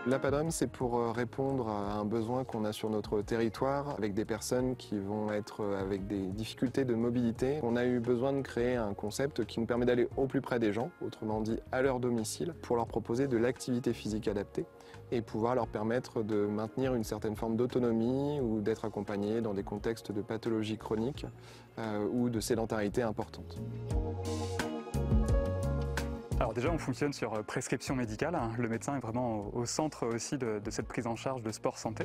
L'APADREM, c'est pour répondre à un besoin qu'on a sur notre territoire avec des personnes qui vont être avec des difficultés de mobilité. On a eu besoin de créer un concept qui nous permet d'aller au plus près des gens, autrement dit à leur domicile, pour leur proposer de l'activité physique adaptée et pouvoir leur permettre de maintenir une certaine forme d'autonomie ou d'être accompagnés dans des contextes de pathologie chronique ou de sédentarité importante. Alors déjà, on fonctionne sur prescription médicale. Le médecin est vraiment au centre aussi de cette prise en charge de sport santé.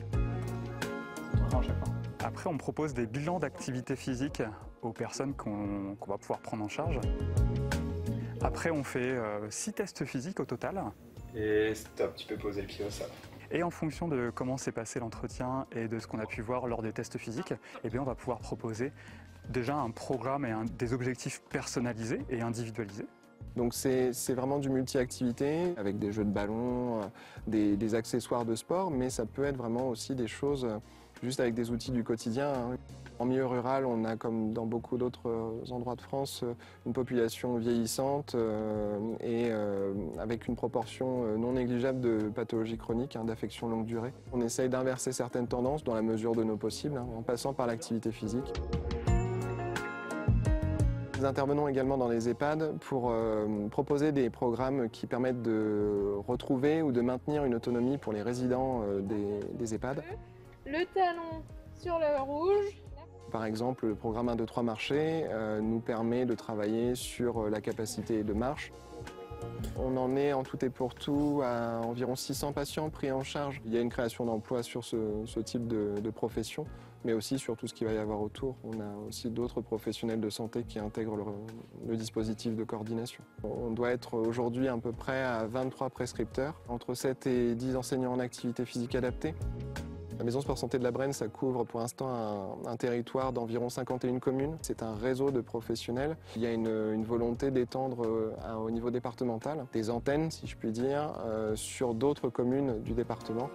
Après, on propose des bilans d'activité physique aux personnes qu'on va pouvoir prendre en charge. Après, on fait 6 tests physiques au total. Et stop, tu peux poser le pied au sol. Et en fonction de comment s'est passé l'entretien et de ce qu'on a pu voir lors des tests physiques, eh bien, on va pouvoir proposer déjà un programme et des objectifs personnalisés et individualisés. Donc c'est vraiment du multi-activité avec des jeux de ballon, des accessoires de sport, mais ça peut être vraiment aussi des choses juste avec des outils du quotidien. En milieu rural, on a, comme dans beaucoup d'autres endroits de France, une population vieillissante et avec une proportion non négligeable de pathologies chroniques, d'affections longue durée. On essaye d'inverser certaines tendances dans la mesure de nos possibles, en passant par l'activité physique. Nous intervenons également dans les EHPAD pour proposer des programmes qui permettent de retrouver ou de maintenir une autonomie pour les résidents des EHPAD. Le talon sur le rouge. Par exemple, le programme 1, 2, 3 marcher nous permet de travailler sur la capacité de marche. On en est en tout et pour tout à environ 600 patients pris en charge. Il y a une création d'emplois sur ce type de profession, mais aussi sur tout ce qu'il va y avoir autour. On a aussi d'autres professionnels de santé qui intègrent le dispositif de coordination. On doit être aujourd'hui à peu près à 23 prescripteurs, entre 7 et 10 enseignants en activité physique adaptée. La Maison Sport Santé de la Brenne, ça couvre pour l'instant un territoire d'environ 51 communes. C'est un réseau de professionnels. Il y a une volonté d'étendre au niveau départemental des antennes, si je puis dire, sur d'autres communes du département.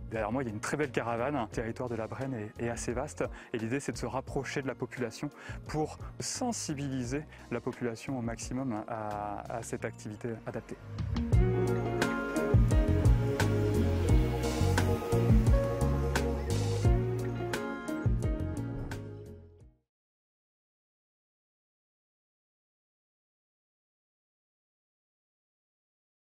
Derrière moi, il y a une très belle caravane. Le territoire de la Brenne est assez vaste et l'idée, c'est de se rapprocher de la population pour sensibiliser la population au maximum à cette activité adaptée.